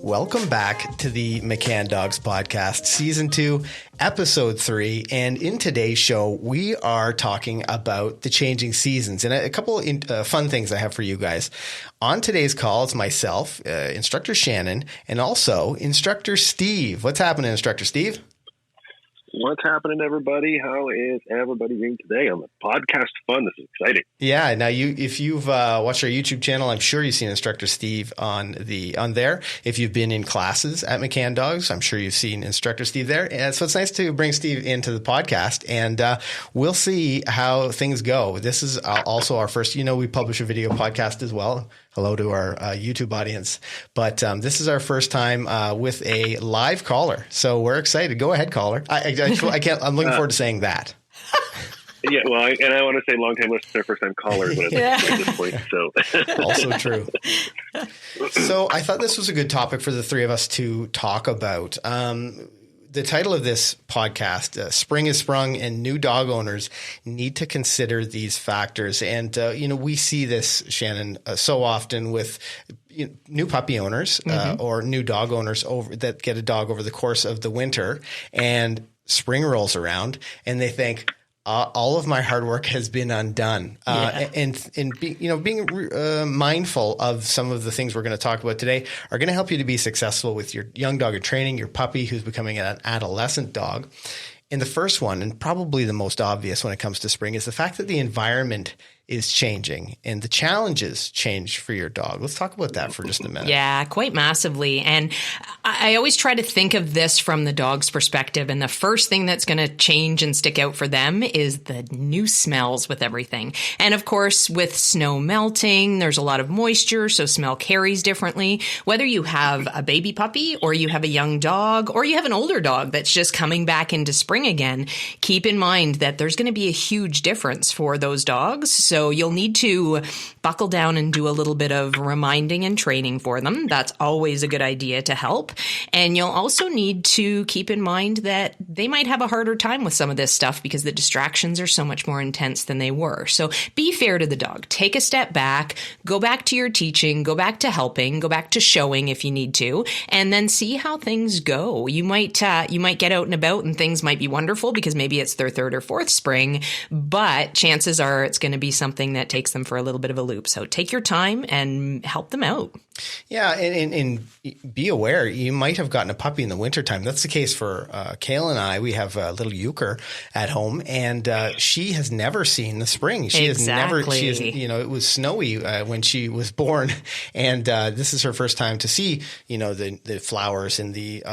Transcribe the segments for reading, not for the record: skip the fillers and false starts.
Welcome back to the McCann Dogs Podcast, Season 2, Episode 3. And in today's show, we are talking about the changing seasons and a couple of fun things I have for you guys. On today's call, it's myself, Instructor Shannon, and also Instructor Steve. What's happening, Instructor Steve? What's happening, everybody? How is everybody doing today on the podcast fun? This is exciting. Yeah. Now, if you've watched our YouTube channel, I'm sure you've seen Instructor Steve on there. If you've been in classes at McCann Dogs, I'm sure you've seen Instructor Steve there. And so it's nice to bring Steve into the podcast, and we'll see how things go. This is also our first. We publish a video podcast as well. Hello to our YouTube audience. But this is our first time with a live caller. So we're excited. Go ahead, caller. I can't. I'm looking forward to saying that. Yeah, well, and I want to say long-time listeners, first-time callers at this point. So also true. So I thought this was a good topic for the three of us to talk about. The title of this podcast, Spring is Sprung, and new dog owners need to consider these factors. And, we see this, Shannon, so often with new puppy owners or new dog owners that get a dog over the course of the winter, and spring rolls around and they think, all of my hard work has been undone. And being mindful of some of the things we're going to talk about today are going to help you to be successful with your young dog in training, your puppy who's becoming an adolescent dog. And the first one, and probably the most obvious when it comes to spring, is the fact that the environment is changing and the challenges change for your dog. Let's talk about that for just a minute. Yeah, quite massively. And I always try to think of this from the dog's perspective. And the first thing that's going to change and stick out for them is the new smells with everything. And of course, with snow melting, there's a lot of moisture, so smell carries differently. Whether you have a baby puppy or you have a young dog or you have an older dog that's just coming back into spring again, keep in mind that there's going to be a huge difference for those dogs. So you'll need to buckle down and do a little bit of reminding and training for them. That's always a good idea to help. And you'll also need to keep in mind that they might have a harder time with some of this stuff because the distractions are so much more intense than they were. So be fair to the dog. Take a step back, go back to your teaching, go back to helping, go back to showing if you need to, and then see how things go. You might get out and about and things might be wonderful because maybe it's their third or fourth spring, but chances are it's going to be something that takes them for a little bit of a loop. So take your time and help them out. Yeah, and be aware, you might have gotten a puppy in the wintertime. That's the case for Kayla and I. We have a little euchre at home, and she has never seen the spring. She has never, it was snowy when she was born, and this is her first time to see, the flowers and the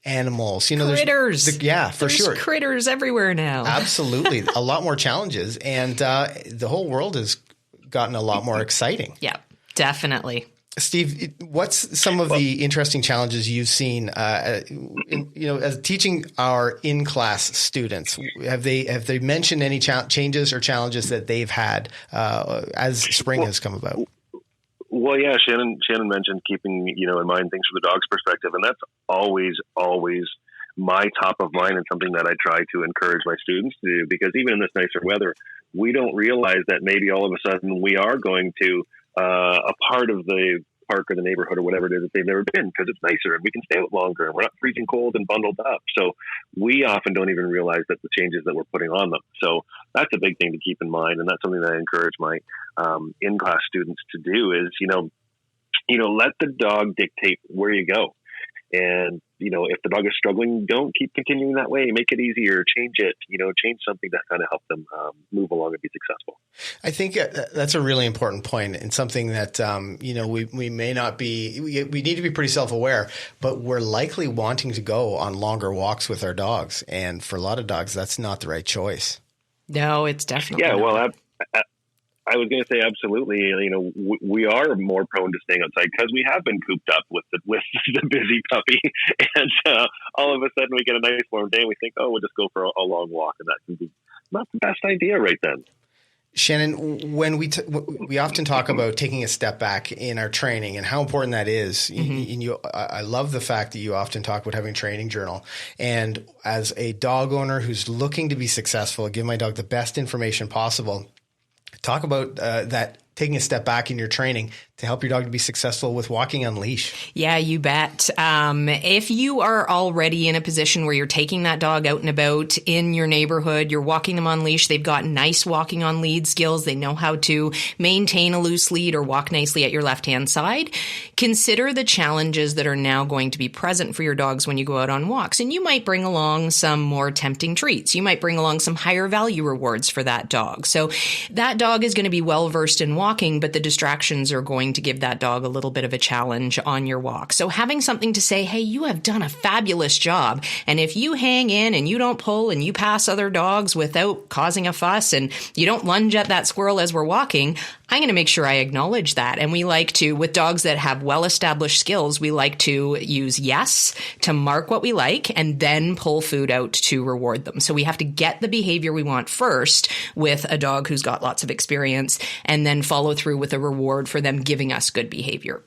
animals. Critters. There's sure. Critters everywhere now. Absolutely. A lot more challenges, and the whole world has gotten a lot more exciting. Yeah, definitely. Steve, what's some of the interesting challenges you've seen, as teaching our in-class students? Have they mentioned any changes or challenges that they've had as spring has come about? Well, yeah, Shannon mentioned keeping in mind things from the dog's perspective, and that's always my top of mind and something that I try to encourage my students to do, because even in this nicer weather, we don't realize that maybe all of a sudden we are going to a part of the park or the neighborhood or whatever it is that they've never been because it's nicer and we can stay out longer and we're not freezing cold and bundled up. So we often don't even realize that the changes that we're putting on them. So that's a big thing to keep in mind. And that's something that I encourage my in-class students to do is, let the dog dictate where you go. And, if the dog is struggling, don't keep continuing that way. Make it easier, change it, change something that kind of help them move along and be successful. I think that's a really important point and something that, we may not be, we need to be pretty self-aware, but we're likely wanting to go on longer walks with our dogs. And for a lot of dogs, that's not the right choice. No, it's definitely not. Well, I was going to say absolutely. We are more prone to staying outside because we have been cooped up with the busy puppy, and all of a sudden we get a nice warm day and we think, we'll just go for a long walk, and that can be not the best idea right then. Shannon, when we often talk about taking a step back in our training and how important that is, I love the fact that you often talk about having a training journal. And as a dog owner who's looking to be successful, give my dog the best information possible, Talk about that, taking a step back in your training to help your dog to be successful with walking on leash. Yeah, you bet. If you are already in a position where you're taking that dog out and about in your neighborhood, you're walking them on leash, they've got nice walking on lead skills, they know how to maintain a loose lead or walk nicely at your left-hand side, consider the challenges that are now going to be present for your dogs when you go out on walks. And you might bring along some more tempting treats. You might bring along some higher value rewards for that dog. So that dog is going to be well versed in walking, but the distractions are going to give that dog a little bit of a challenge on your walk. So having something to say, hey, you have done a fabulous job. And if you hang in and you don't pull and you pass other dogs without causing a fuss and you don't lunge at that squirrel as we're walking, I'm going to make sure I acknowledge that. And we like to, with dogs that have well-established skills, we like to use yes to mark what we like and then pull food out to reward them. So we have to get the behavior we want first with a dog who's got lots of experience and then follow through with a reward for them giving us good behavior.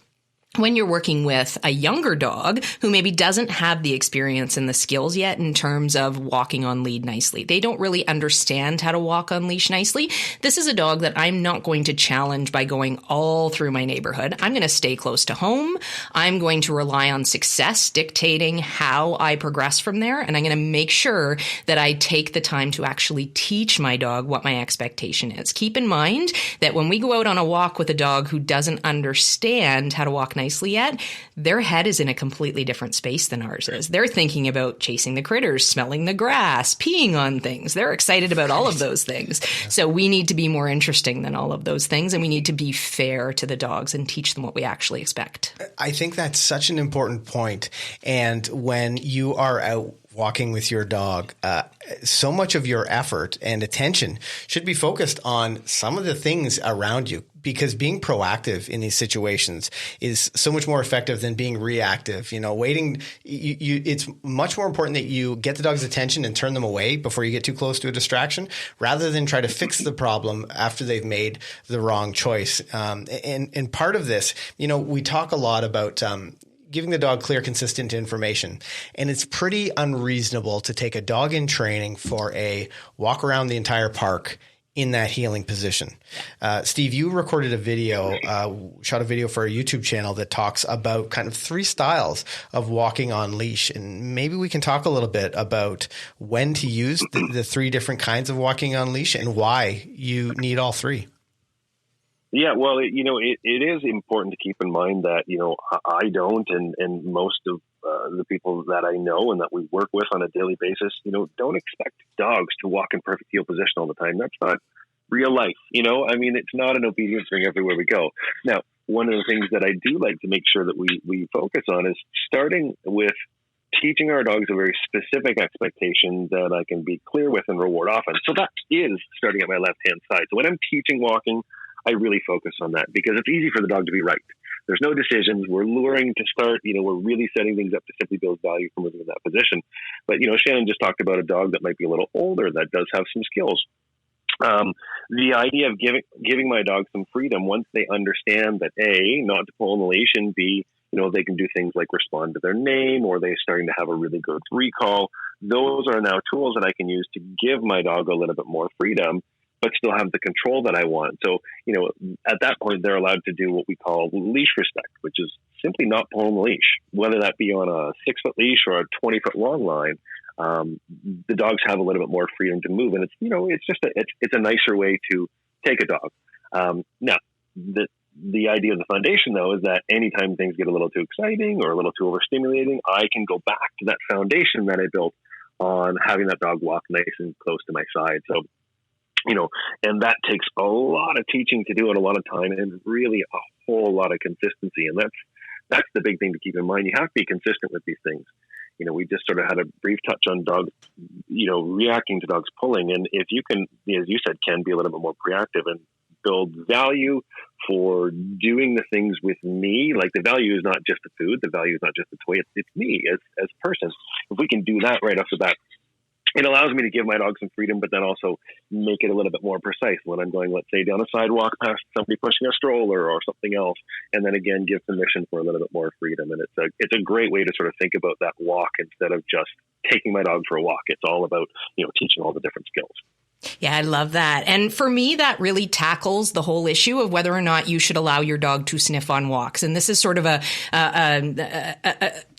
When you're working with a younger dog who maybe doesn't have the experience and the skills yet in terms of walking on lead nicely, they don't really understand how to walk on leash nicely. This is a dog that I'm not going to challenge by going all through my neighborhood. I'm going to stay close to home. I'm going to rely on success dictating how I progress from there. And I'm going to make sure that I take the time to actually teach my dog what my expectation is. Keep in mind that when we go out on a walk with a dog who doesn't understand how to walk nicely yet, their head is in a completely different space than ours is. They're thinking about chasing the critters, smelling the grass, peeing on things. They're excited about all of those things. So we need to be more interesting than all of those things, and we need to be fair to the dogs and teach them what we actually expect. I think that's such an important point. And when you are out walking with your dog, so much of your effort and attention should be focused on some of the things around you, because being proactive in these situations is so much more effective than being reactive. Waiting, it's much more important that you get the dog's attention and turn them away before you get too close to a distraction, rather than try to fix the problem after they've made the wrong choice. And part of this, we talk a lot about giving the dog clear, consistent information. And it's pretty unreasonable to take a dog in training for a walk around the entire park in that heeling position. Steve, you recorded a video, shot a video for a YouTube channel that talks about kind of 3 styles of walking on leash. And maybe we can talk a little bit about when to use the 3 different kinds of walking on leash and why you need all 3. Yeah, well, it is important to keep in mind that, I don't, and most of the people that I know and that we work with on a daily basis, don't expect dogs to walk in perfect heel position all the time. That's not real life. It's not an obedience ring everywhere we go. Now, one of the things that I do like to make sure that we focus on is starting with teaching our dogs a very specific expectation that I can be clear with and reward often. So that is starting at my left-hand side. So when I'm teaching walking, I really focus on that because it's easy for the dog to be right. There's no decisions. We're luring to start, we're really setting things up to simply build value from moving in that position. But, Shannon just talked about a dog that might be a little older that does have some skills. The idea of giving my dog some freedom once they understand that A, not to pull on the leash, and B, they can do things like respond to their name, or they're starting to have a really good recall. Those are now tools that I can use to give my dog a little bit more freedom, but still have the control that I want. So, at that point, they're allowed to do what we call leash respect, which is simply not pulling the leash, whether that be on a 6-foot leash or a 20-foot long line. The dogs have a little bit more freedom to move, and it's a nicer way to take a dog. Now, the idea of the foundation, though, is that anytime things get a little too exciting or a little too overstimulating, I can go back to that foundation that I built on having that dog walk nice and close to my side. So, and that takes a lot of teaching to do it, a lot of time, and really a whole lot of consistency. And that's the big thing to keep in mind. You have to be consistent with these things. We just sort of had a brief touch on dogs, reacting to dogs pulling. And if you can, as you said, Ken, be a little bit more proactive and build value for doing the things with me, like the value is not just the food, the value is not just the toy, it's me as a person. If we can do that right off the bat, it allows me to give my dog some freedom, but then also make it a little bit more precise when I'm going, let's say, down a sidewalk past somebody pushing a stroller or something else, and then again give permission for a little bit more freedom. And it's a great way to sort of think about that walk instead of just taking my dog for a walk. It's all about teaching all the different skills. Yeah, I love that. And for me, that really tackles the whole issue of whether or not you should allow your dog to sniff on walks. And this is sort of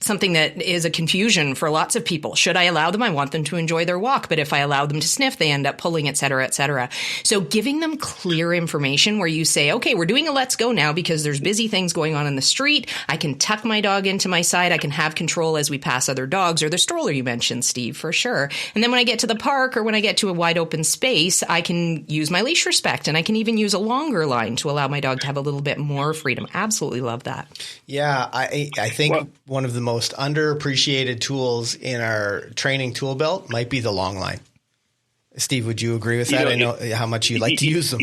something that is a confusion for lots of people. Should I allow them? I want them to enjoy their walk. But if I allow them to sniff, they end up pulling, et cetera, et cetera. So giving them clear information where you say, okay, we're doing a let's go now because there's busy things going on in the street. I can tuck my dog into my side. I can have control as we pass other dogs, or the stroller you mentioned, Steve, for sure. And then when I get to the park or when I get to a wide open space, I can use my leash respect, and I can even use a longer line to allow my dog to have a little bit more freedom. Absolutely love that. Yeah, I think one of the most underappreciated tools in our training tool belt might be the long line. Steve, would you agree with that? I know how much you like to use them.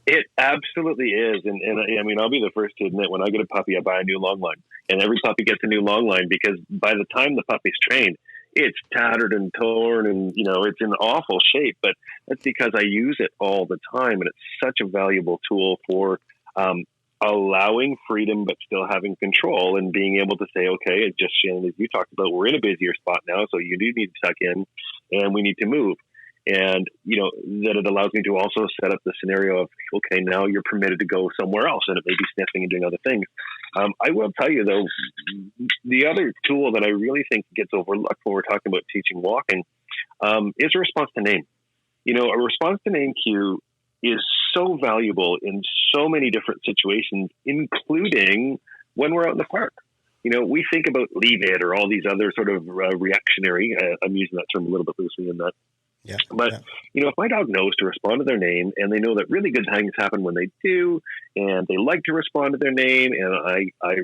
It absolutely is. And I mean, I'll be the first to admit, when I get a puppy, I buy a new long line. And every puppy gets a new long line because by the time the puppy's trained, it's tattered and torn and, it's in awful shape. But that's because I use it all the time. And it's such a valuable tool for allowing freedom, but still having control and being able to say, okay, just Shannon, as you talked about, we're in a busier spot now. So you do need to tuck in and we need to move. And, that it allows me to also set up the scenario of, okay, now you're permitted to go somewhere else, and it may be sniffing and doing other things. I will tell you, though, the other tool that I really think gets overlooked when we're talking about teaching walking is a response to name. A response to name cue is so valuable in so many different situations, including when we're out in the park. We think about leave it or all these other sort of reactionary, I'm using that term a little bit loosely in that. Yeah. But, if my dog knows to respond to their name and they know that really good things happen when they do, and they like to respond to their name, and I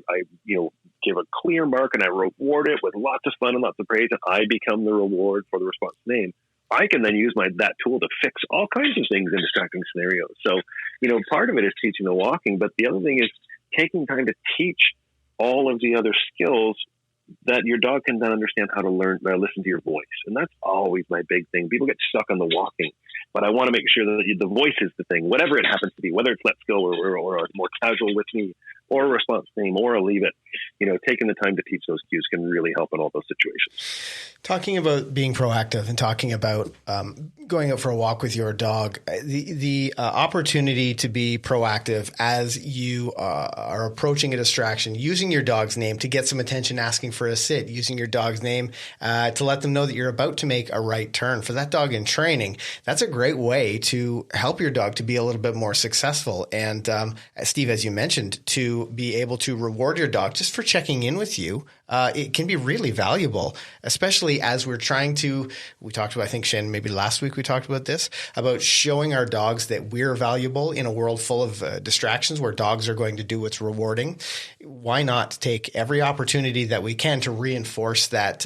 give a clear mark and I reward it with lots of fun and lots of praise, and I become the reward for the response name, I can then use that tool to fix all kinds of things in distracting scenarios. So, part of it is teaching the walking, but the other thing is taking time to teach all of the other skills that your dog can then understand how to learn, listen to your voice. And that's always my big thing. People get stuck on the walking, but I want to make sure that the voice is the thing, whatever it happens to be, whether it's let's go or a more casual with me or a response name or a leave it. Taking the time to teach those cues can really help in all those situations. Talking about being proactive and talking about going out for a walk with your dog, the opportunity to be proactive as you are approaching a distraction, using your dog's name to get some attention, asking for a sit, using your dog's name to let them know that you're about to make a right turn. For that dog in training, that's a great way to help your dog to be a little bit more successful. And Steve, as you mentioned, to be able to reward your dog just for checking in with you, it can be really valuable, especially as we're trying to, we talked about, I think, Shannon, maybe last week we talked about this, about showing our dogs that we're valuable in a world full of distractions where dogs are going to do what's rewarding. Why not take every opportunity that we can to reinforce that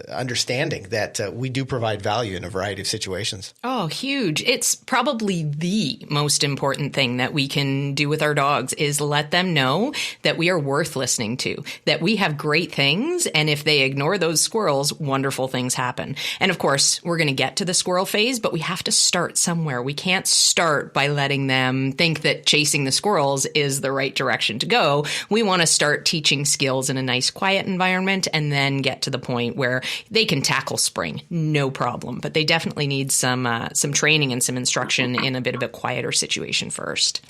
understanding that we do provide value in a variety of situations? Oh, huge. It's probably the most important thing that we can do with our dogs is let them know that we are worth listening to, that we have great things. And if they ignore those squirrels, wonderful things happen. And of course, we're going to get to the squirrel phase, but we have to start somewhere. We can't start by letting them think that chasing the squirrels is the right direction to go. We want to start teaching skills in a nice, quiet environment and then get to the point where they can tackle Sprung, no problem. But they definitely need some training and some instruction in a bit of a quieter situation first.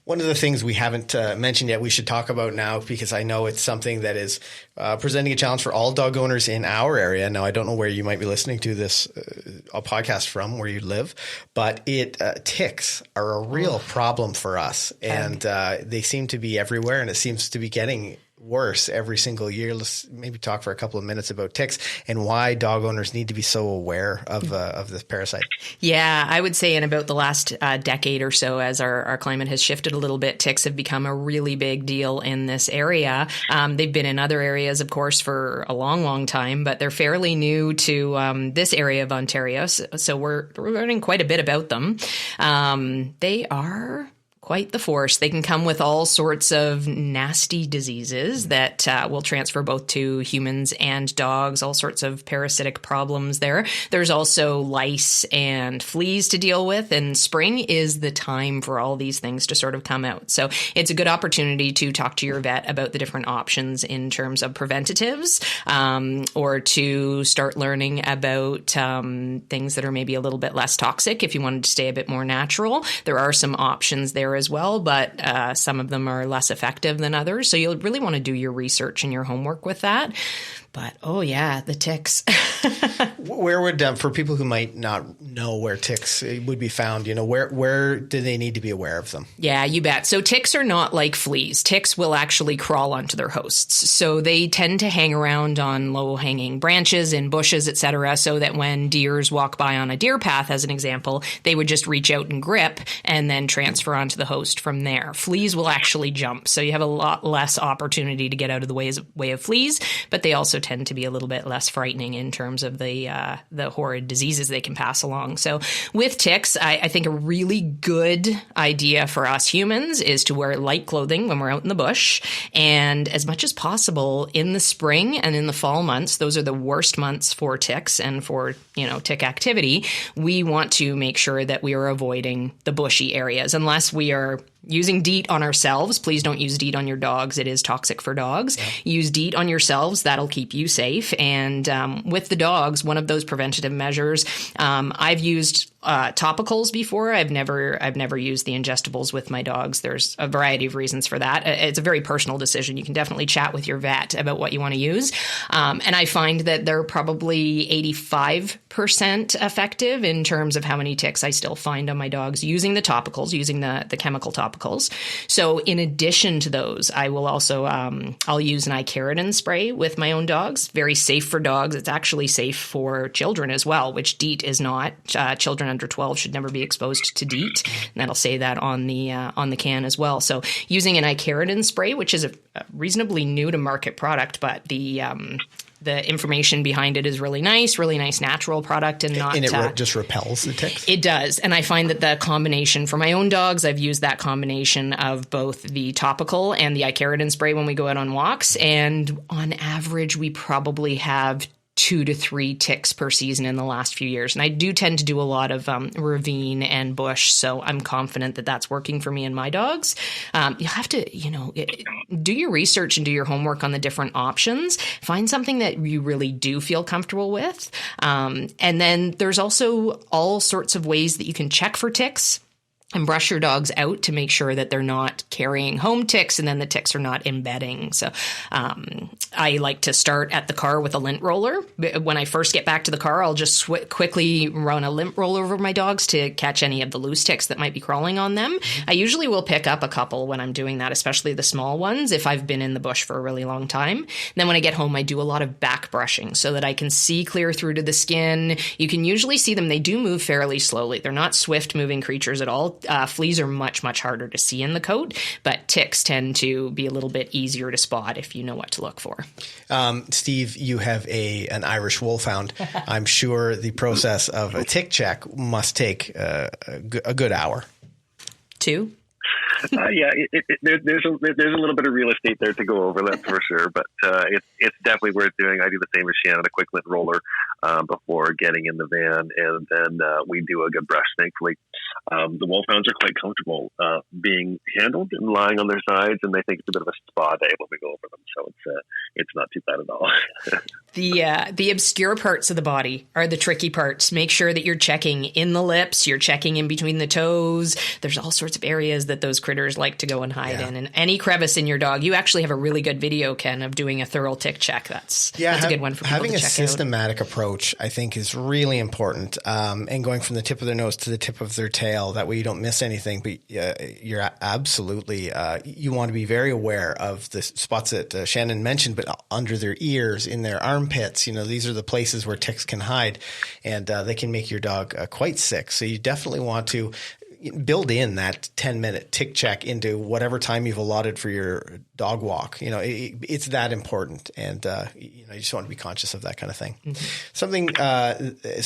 One of the things we haven't mentioned yet, we should talk about now, because I know it's something that is presenting a challenge for all dog owners in our area. Now, I don't know where you might be listening to this podcast from, where you live, but ticks are a real problem for us. And they seem to be everywhere, and it seems to be getting worse every single year. Let's maybe talk for a couple of minutes about ticks and why dog owners need to be so aware of this parasite. Yeah, I would say in about the last decade or so, as our climate has shifted a little bit, ticks have become a really big deal in this area. They've been in other areas, of course, for a long, long time, but they're fairly new to this area of Ontario. So we're learning quite a bit about them. They are quite the force. They can come with all sorts of nasty diseases that will transfer both to humans and dogs, all sorts of parasitic problems there. There's also lice and fleas to deal with, and spring is the time for all these things to sort of come out. So it's a good opportunity to talk to your vet about the different options in terms of preventatives, or to start learning about things that are maybe a little bit less toxic if you wanted to stay a bit more natural. There are some options there as well, but some of them are less effective than others. So you'll really want to do your research and your homework with that. But, oh, yeah, the ticks. Where would, for people who might not know where ticks would be found, where do they need to be aware of them? Yeah, you bet. So ticks are not like fleas. Ticks will actually crawl onto their hosts. So they tend to hang around on low-hanging branches and bushes, etc., so that when deers walk by on a deer path, as an example, they would just reach out and grip and then transfer onto the host from there. Fleas will actually jump, so you have a lot less opportunity to get out of the way of fleas, but they also tend to be a little bit less frightening in terms of the horrid diseases they can pass along. So with ticks, I think a really good idea for us humans is to wear light clothing when we're out in the bush. And as much as possible in the spring and in the fall months, those are the worst months for ticks and for, tick activity. We want to make sure that we are avoiding the bushy areas unless we are using DEET on ourselves. Please don't use DEET on your dogs. It is toxic for dogs. Yeah. Use DEET on yourselves. That'll keep you safe. And with the dogs, one of those preventative measures, I've used topicals before. I've never used the ingestibles with my dogs. There's a variety of reasons for that. It's a very personal decision. You can definitely chat with your vet about what you want to use. And I find that they're probably 85% effective in terms of how many ticks I still find on my dogs using the topicals, using the chemical topicals. So in addition to those, I will also, I'll use an icaridin spray with my own dogs. Very safe for dogs. It's actually safe for children as well, which DEET is not. Children under 12 should never be exposed to DEET. And that'll say that on the can as well. So using an icaridin spray, which is a reasonably new to market product, but the information behind it is really nice natural product, and it just repels the ticks? It does. And I find that the combination for my own dogs, I've used that combination of both the topical and the icaridin spray when we go out on walks. And on average, we probably have 2 to 3 ticks per season in the last few years. And I do tend to do a lot of ravine and bush, so I'm confident that that's working for me and my dogs. You have to, do your research and do your homework on the different options. Find something that you really do feel comfortable with. And then there's also all sorts of ways that you can check for ticks and brush your dogs out to make sure that they're not carrying home ticks and then the ticks are not embedding. So I like to start at the car with a lint roller. When I first get back to the car, I'll just quickly run a lint roller over my dogs to catch any of the loose ticks that might be crawling on them. I usually will pick up a couple when I'm doing that, especially the small ones, if I've been in the bush for a really long time. And then when I get home, I do a lot of back brushing so that I can see clear through to the skin. You can usually see them. They do move fairly slowly. They're not swift moving creatures at all. Fleas are much, much harder to see in the coat, but ticks tend to be a little bit easier to spot if you know what to look for. Steve, you have an Irish Wolfhound. I'm sure the process of a tick check must take a good hour. 2? Yeah, there's a little bit of real estate there to go over, that's for sure. But it's definitely worth doing. I do the same as Shannon, a quick lint roller before getting in the van, and then we do a good brush. Thankfully, the wolfhounds are quite comfortable being handled and lying on their sides, and they think it's a bit of a spa day when we go over them. So it's not too bad at all. The obscure parts of the body are the tricky parts. Make sure that you're checking in the lips, you're checking in between the toes. There's all sorts of areas that those critters like to go and hide in. And any crevice in your dog, you actually have a really good video, Ken, of doing a thorough tick check. That's a good one for people to check out. Having a systematic approach, I think, is really important. And going from the tip of their nose to the tip of their tail, that way you don't miss anything. But you're absolutely, you want to be very aware of the spots that Shannon mentioned, but under their ears, in their armpits. These are the places where ticks can hide, and they can make your dog quite sick. So you definitely want to build in that 10-minute tick check into whatever time you've allotted for your dog walk. It's that important. And, you just want to be conscious of that kind of thing. Something,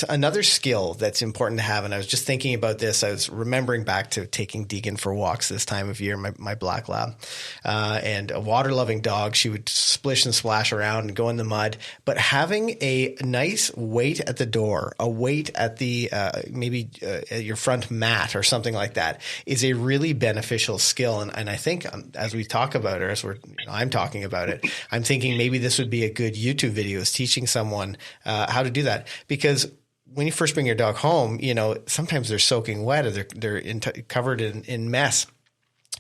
another skill that's important to have. And I was just thinking about this. I was remembering back to taking Deegan for walks this time of year, my black lab, and a water loving dog. She would splish and splash around and go in the mud, but having a nice weight at the door, a weight at the, maybe at your front mat or something like that is a really beneficial skill. And I think as we talk about it, I'm talking about it, I'm thinking maybe this would be a good YouTube video, is teaching someone how to do that. Because when you first bring your dog home, sometimes they're soaking wet or they're covered in mess.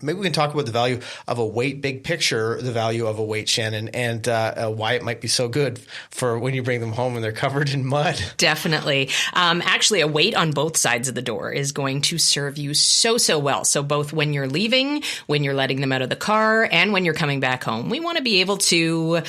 Maybe we can talk about the value of a weight, big picture, the value of a weight, Shannon, and why it might be so good for when you bring them home and they're covered in mud. Definitely. Actually, a weight on both sides of the door is going to serve you so well. So both when you're leaving, when you're letting them out of the car, and when you're coming back home, we want to be able to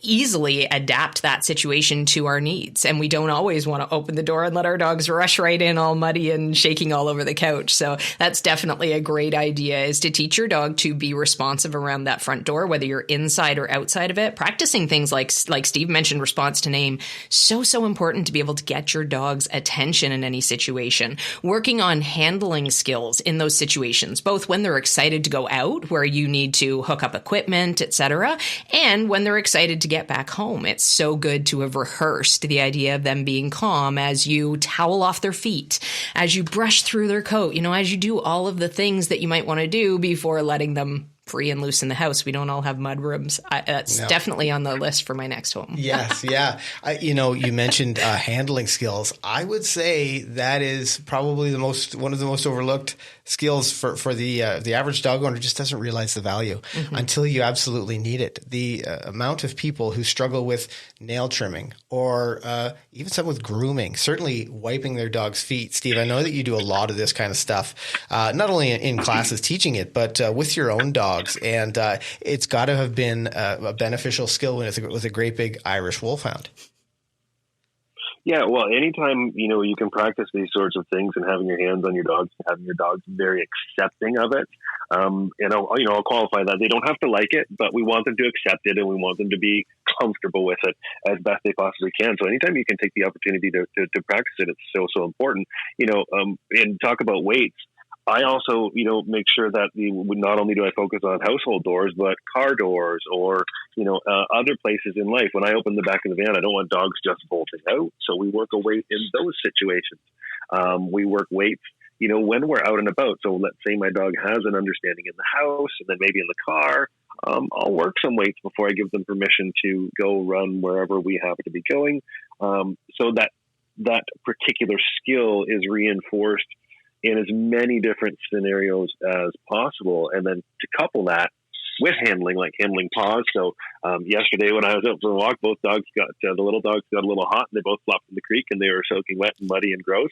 easily adapt that situation to our needs. And we don't always want to open the door and let our dogs rush right in all muddy and shaking all over the couch. So that's definitely a great idea, is to teach your dog to be responsive around that front door, whether you're inside or outside of it. Practicing things like Steve mentioned, response to name, so important to be able to get your dog's attention in any situation. Working on handling skills in those situations, both when they're excited to go out, where you need to hook up equipment, etc., and when they're excited to get back home. It's so good to have rehearsed the idea of them being calm as you towel off their feet, as you brush through their coat, as you do all of the things that you might want to do before letting them free and loose in the house. We don't all have mud rooms. That's definitely on the list for my next home. Yes. Yeah. You mentioned handling skills. I would say that is probably one of the most overlooked skills for the average dog owner. Just doesn't realize the value until you absolutely need it. The amount of people who struggle with nail trimming or even some with grooming, certainly wiping their dog's feet. Steve, I know that you do a lot of this kind of stuff, not only in classes teaching it, but with your own dogs. And it's got to have been a beneficial skill when it's with a great big Irish wolfhound. Yeah, well, anytime, you can practice these sorts of things and having your hands on your dogs, having your dogs very accepting of it. And I'll qualify that. They don't have to like it, but we want them to accept it and we want them to be comfortable with it as best they possibly can. So anytime you can take the opportunity to practice it, it's so important. And talk about weights. I also, make sure that not only do I focus on household doors, but car doors or, other places in life. When I open the back of the van, I don't want dogs just bolting out. So we work a weight in those situations. We work weights, when we're out and about. So let's say my dog has an understanding in the house and then maybe in the car. I'll work some weights before I give them permission to go run wherever we happen to be going. So that particular skill is reinforced in as many different scenarios as possible. And then to couple that with handling paws. So yesterday when I was out for a walk, both dogs the little dogs got a little hot and they both flopped in the creek and they were soaking wet and muddy and gross.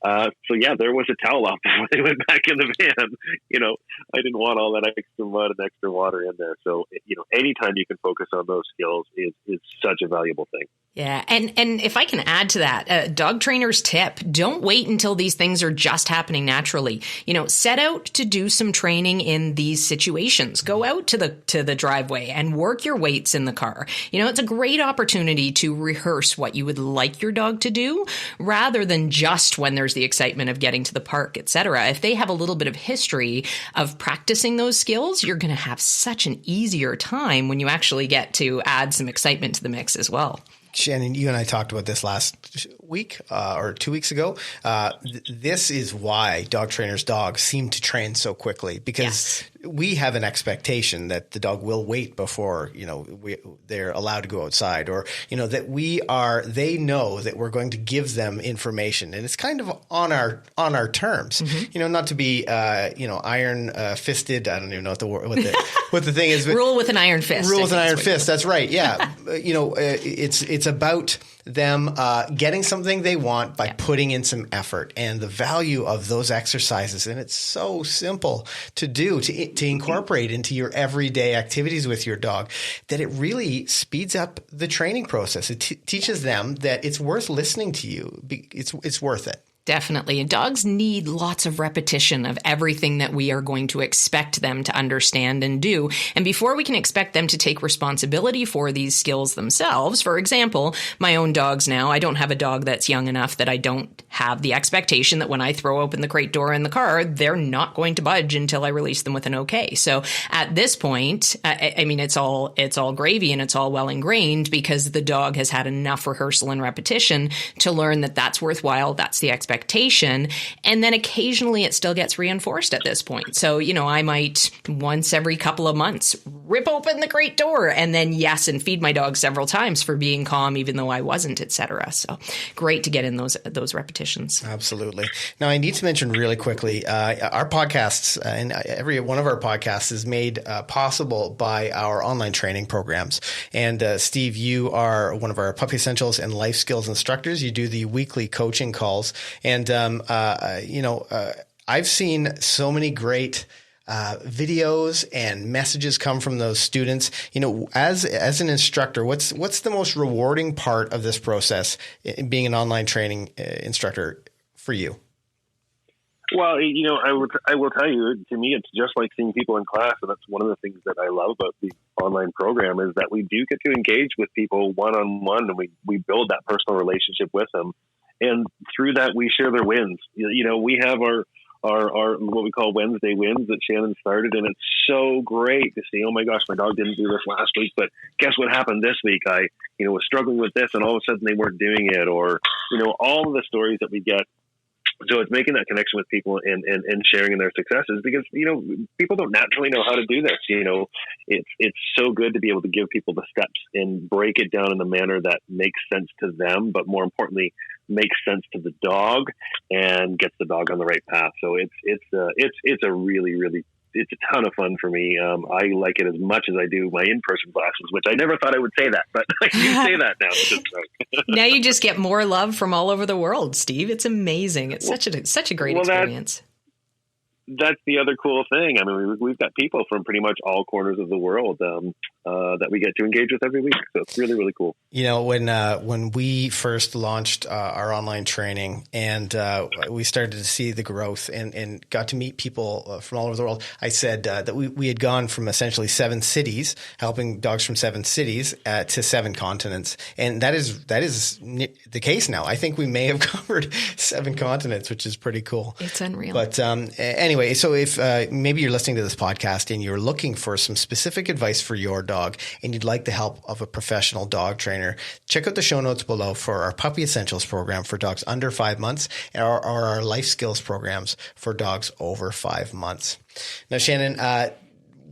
So yeah, there was a towel off before they went back in the van. I didn't want all that extra mud and extra water in there. So, anytime you can focus on those skills is such a valuable thing. Yeah. And if I can add to that, dog trainers tip, don't wait until these things are just happening naturally. Set out to do some training in these situations. Go out to the driveway and work your weights in the car. It's a great opportunity to rehearse what you would like your dog to do rather than just when there's the excitement of getting to the park, etc. If they have a little bit of history of practicing those skills, you're going to have such an easier time when you actually get to add some excitement to the mix as well. Shannon, you and I talked about this last week or 2 weeks ago. This is why dog trainers' dogs seem to train so quickly because we have an expectation that the dog will wait before, they're allowed to go outside or, that they know that we're going to give them information and it's kind of on our terms, not to be, iron fisted. I don't even know what the thing is. But rule with an iron fist. Rule with an iron fist. That's right. Yeah. It's about them getting something they want by putting in some effort and the value of those exercises. And it's so simple to do, to incorporate into your everyday activities with your dog, that it really speeds up the training process. It teaches them that it's worth listening to you. It's worth it. Definitely. And dogs need lots of repetition of everything that we are going to expect them to understand and do. And before we can expect them to take responsibility for these skills themselves, for example, my own dogs now, I don't have a dog that's young enough that I don't have the expectation that when I throw open the crate door in the car, they're not going to budge until I release them with an okay. So at this point, I mean, it's all gravy and it's all well ingrained because the dog has had enough rehearsal and repetition to learn that that's worthwhile. That's the expectation. And then occasionally it still gets reinforced at this point. So, I might once every couple of months rip open the crate door and then and feed my dog several times for being calm, even though I wasn't, etc. So great to get in those repetitions. Absolutely. Now I need to mention really quickly, our podcasts and every one of our podcasts is made possible by our online training programs. And Steve, you are one of our Puppy Essentials and Life Skills instructors. You do the weekly coaching calls. And, I've seen so many great videos and messages come from those students. As an instructor, what's the most rewarding part of this process in being an online training instructor for you? Well, I will tell you, to me, it's just like seeing people in class. And that's one of the things that I love about the online program is that we do get to engage with people one-on-one, and we build that personal relationship with them. And through that, we share their wins. We have our what we call Wednesday wins that Shannon started, and it's so great to see. Oh my gosh, my dog didn't do this last week, but guess what happened this week? I was struggling with this, and all of a sudden they weren't doing it, or all of the stories that we get. So it's making that connection with people and sharing in their successes, because, people don't naturally know how to do this. It's so good to be able to give people the steps and break it down in a manner that makes sense to them, but more importantly, makes sense to the dog and gets the dog on the right path. So it's a really, really, it's a ton of fun for me. I like it as much as I do my in-person classes, which I never thought I would say that, but I do say that now. Now you just get more love from all over the world, Steve. It's amazing. It's such a great experience. That's the other cool thing. I mean, we've got people from pretty much all corners of the world that we get to engage with every week. So it's really, really cool. When we first launched our online training and we started to see the growth and got to meet people from all over the world, I said that we had gone from essentially 7 cities, helping dogs from 7 cities to 7 continents. And that is the case now. I think we may have covered 7 continents, which is pretty cool. It's unreal. But anyway, so if maybe you're listening to this podcast and you're looking for some specific advice for your dog and you'd like the help of a professional dog trainer, check out the show notes below for our Puppy Essentials program for dogs under 5 months or our Life Skills programs for dogs over 5 months. Now, Shannon,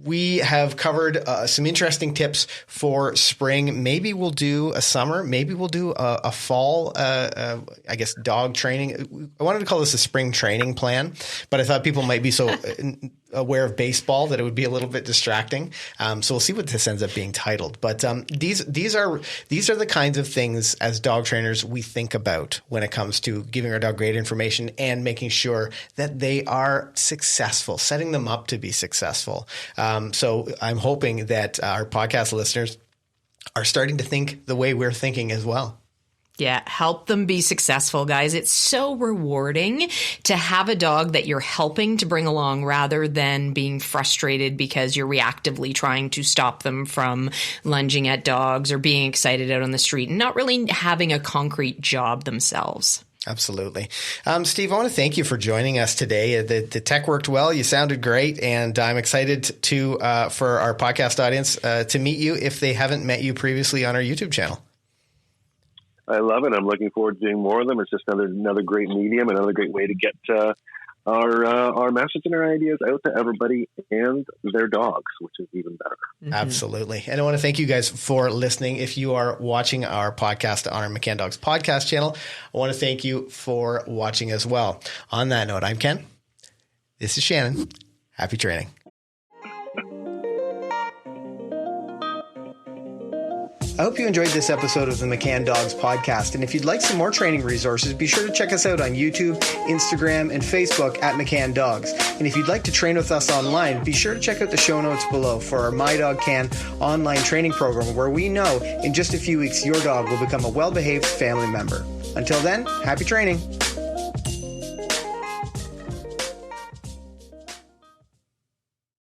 we have covered some interesting tips for spring. Maybe we'll do a summer. Maybe we'll do a fall, dog training. I wanted to call this a spring training plan, but I thought people might be so aware of baseball that it would be a little bit distracting. So we'll see what this ends up being titled. But these are the kinds of things as dog trainers we think about when it comes to giving our dog great information and making sure that they are successful, setting them up to be successful. So I'm hoping that our podcast listeners are starting to think the way we're thinking as well. Yeah, help them be successful, guys. It's so rewarding to have a dog that you're helping to bring along rather than being frustrated because you're reactively trying to stop them from lunging at dogs or being excited out on the street and not really having a concrete job themselves. Absolutely. Steve, I want to thank you for joining us today. The tech worked well. You sounded great. And I'm excited for our podcast audience to meet you if they haven't met you previously on our YouTube channel. I love it. I'm looking forward to doing more of them. It's just another great medium, another great way to get our message and our ideas out to everybody and their dogs, which is even better. Mm-hmm. Absolutely. And I want to thank you guys for listening. If you are watching our podcast on our McCann Dogs podcast channel, I want to thank you for watching as well. On that note, I'm Ken. This is Shannon. Happy training. I hope you enjoyed this episode of the McCann Dogs podcast. And if you'd like some more training resources, be sure to check us out on YouTube, Instagram, and Facebook at McCann Dogs. And if you'd like to train with us online, be sure to check out the show notes below for our My Dog Can online training program, where we know in just a few weeks your dog will become a well-behaved family member. Until then, happy training.